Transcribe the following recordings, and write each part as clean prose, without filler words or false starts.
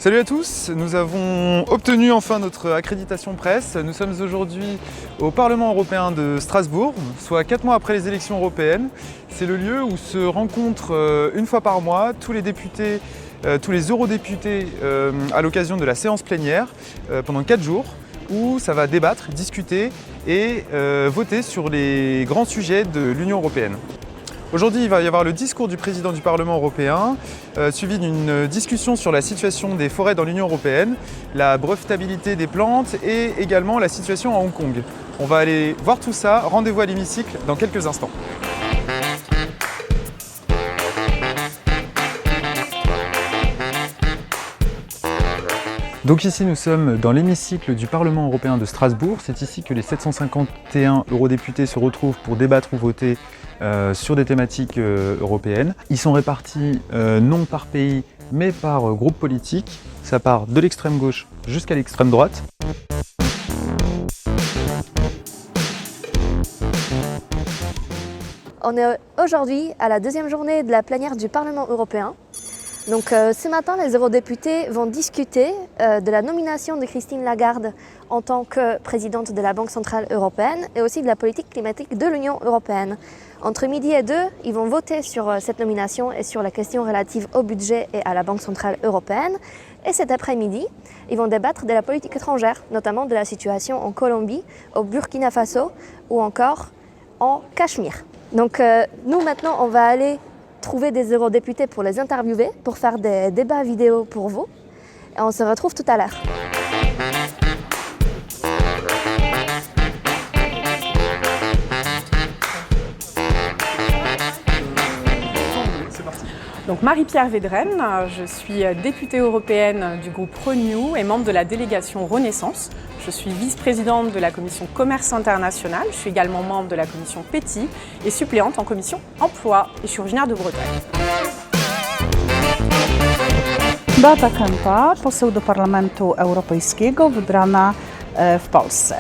Salut à tous, nous avons obtenu enfin notre accréditation presse. Nous sommes aujourd'hui au Parlement européen de Strasbourg, soit 4 mois après les élections européennes. C'est le lieu où se rencontrent une fois par mois tous les députés, tous les eurodéputés à l'occasion de la séance plénière pendant 4 jours où ça va débattre, discuter et voter sur les grands sujets de l'Union européenne. Aujourd'hui, il va y avoir le discours du président du Parlement européen, suivi d'une discussion sur la situation des forêts dans l'Union européenne, la brevetabilité des plantes et également la situation à Hong Kong. On va aller voir tout ça, rendez-vous à l'hémicycle dans quelques instants. Donc ici nous sommes dans l'hémicycle du Parlement européen de Strasbourg. C'est ici que les 751 eurodéputés se retrouvent pour débattre ou voter sur des thématiques européennes. Ils sont répartis non par pays mais par groupe politique. Ça part de l'extrême gauche jusqu'à l'extrême droite. On est aujourd'hui à la deuxième journée de la plénière du Parlement européen. Donc ce matin, les eurodéputés vont discuter de la nomination de Christine Lagarde en tant que présidente de la Banque centrale européenne et aussi de la politique climatique de l'Union européenne. Entre midi et 2, ils vont voter sur cette nomination et sur la question relative au budget et à la Banque centrale européenne. Et cet après-midi, ils vont débattre de la politique étrangère, notamment de la situation en Colombie, au Burkina Faso ou encore en Cachemire. Donc nous maintenant, on va aller trouver des eurodéputés pour les interviewer, pour faire des débats vidéo pour vous. Et on se retrouve tout à l'heure. Donc Marie-Pierre Védrenne, je suis députée européenne du groupe Renew et membre de la délégation Renaissance. Je suis vice-présidente de la commission Commerce international, je suis également membre de la commission PETI et suppléante en commission Emploi et je suis originaire de Bretagne. Beata Kępa, poseł do Parlamentu Europejskiego, wybrana w Polsce.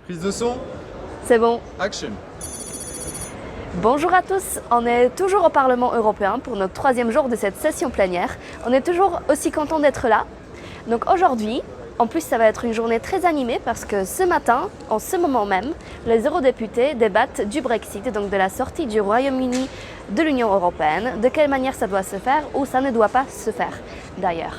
Prise de son, C'est bon. action. Bonjour à tous, on est toujours au Parlement européen pour notre troisième jour de cette session plénière. On est toujours aussi content d'être là. Donc aujourd'hui, en plus ça va être une journée très animée parce que ce matin, en ce moment même, les eurodéputés débattent du Brexit, donc de la sortie du Royaume-Uni de l'Union européenne, de quelle manière ça doit se faire ou ça ne doit pas se faire d'ailleurs.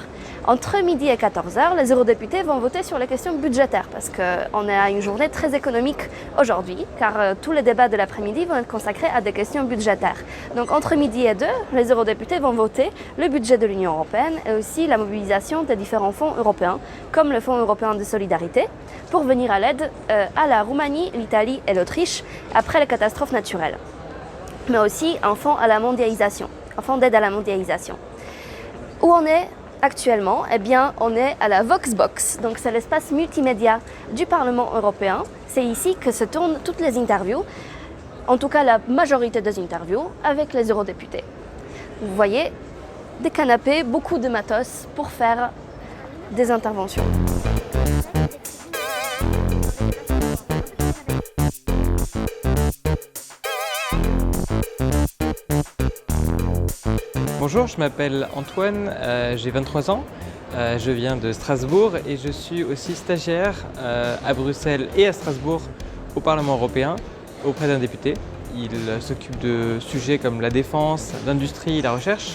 Entre midi et 14h, les eurodéputés vont voter sur les questions budgétaires parce qu'on est à une journée très économique aujourd'hui car tous les débats de l'après-midi vont être consacrés à des questions budgétaires. Donc entre midi et 2, les eurodéputés vont voter le budget de l'Union européenne et aussi la mobilisation des différents fonds européens comme le Fonds européen de solidarité pour venir à l'aide à la Roumanie, l'Italie et l'Autriche après les catastrophes naturelles. Mais aussi un fonds à la mondialisation, un fonds d'aide à la mondialisation. Où on est actuellement, eh bien, on est à la Voxbox, donc c'est l'espace multimédia du Parlement européen. C'est ici que se tournent toutes les interviews, en tout cas la majorité des interviews, avec les eurodéputés. Vous voyez, des canapés, beaucoup de matos pour faire des interventions. Bonjour, je m'appelle Antoine, j'ai 23 ans, je viens de Strasbourg et je suis aussi stagiaire à Bruxelles et à Strasbourg au Parlement européen auprès d'un député. Il s'occupe de sujets comme la défense, l'industrie et la recherche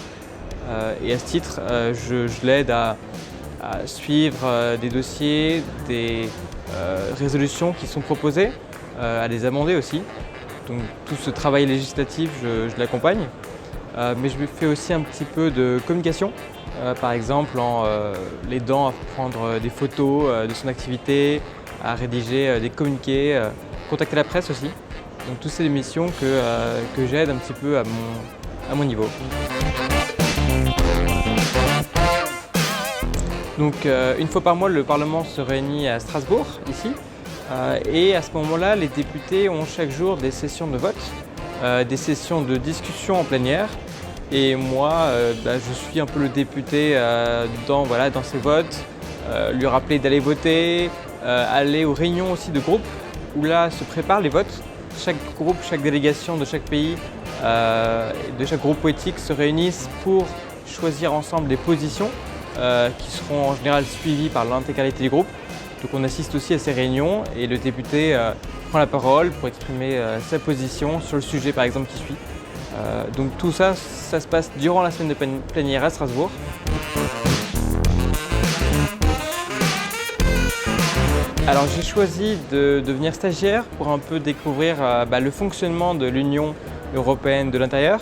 et à ce titre, je l'aide à suivre des dossiers, des résolutions qui sont proposées, à les amender aussi. Donc tout ce travail législatif, je l'accompagne. Mais je fais aussi un petit peu de communication, par exemple en l'aidant à prendre des photos de son activité, à rédiger des communiqués, contacter la presse aussi. Donc toutes ces missions que j'aide un petit peu à mon niveau. Donc une fois par mois, le Parlement se réunit à Strasbourg, ici, et à ce moment-là, les députés ont chaque jour des sessions de vote. Des sessions de discussion en plénière et moi je suis un peu le député dans ces votes, lui rappeler d'aller voter, aller aux réunions aussi de groupe où là se préparent les votes. Chaque groupe, chaque délégation de chaque pays, de chaque groupe politique se réunissent pour choisir ensemble des positions qui seront en général suivies par l'intégralité du groupe. Donc on assiste aussi à ces réunions et le député prend la parole pour exprimer sa position sur le sujet par exemple qui suit. Donc tout ça, ça se passe durant la semaine de plénière à Strasbourg. Alors j'ai choisi de devenir stagiaire pour un peu découvrir le fonctionnement de l'Union européenne de l'intérieur.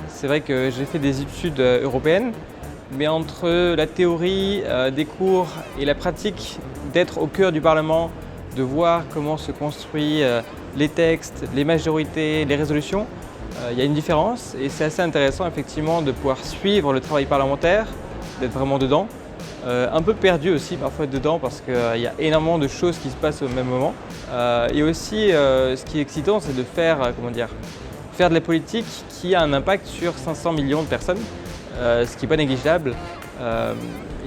C'est vrai que j'ai fait des études européennes, mais entre la théorie des cours et la pratique, d'être au cœur du Parlement, de voir comment se construisent les textes, les majorités, les résolutions, il y a une différence et c'est assez intéressant effectivement de pouvoir suivre le travail parlementaire, d'être vraiment dedans. Un peu perdu aussi parfois dedans parce qu'il y a énormément de choses qui se passent au même moment. Et aussi ce qui est excitant c'est de faire de la politique qui a un impact sur 500 millions de personnes, ce qui n'est pas négligeable.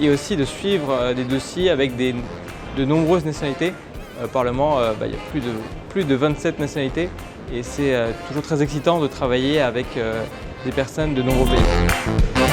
Et aussi de suivre des dossiers avec de nombreuses nationalités. Au Parlement, il y a plus de 27 nationalités et c'est toujours très excitant de travailler avec des personnes de nombreux pays.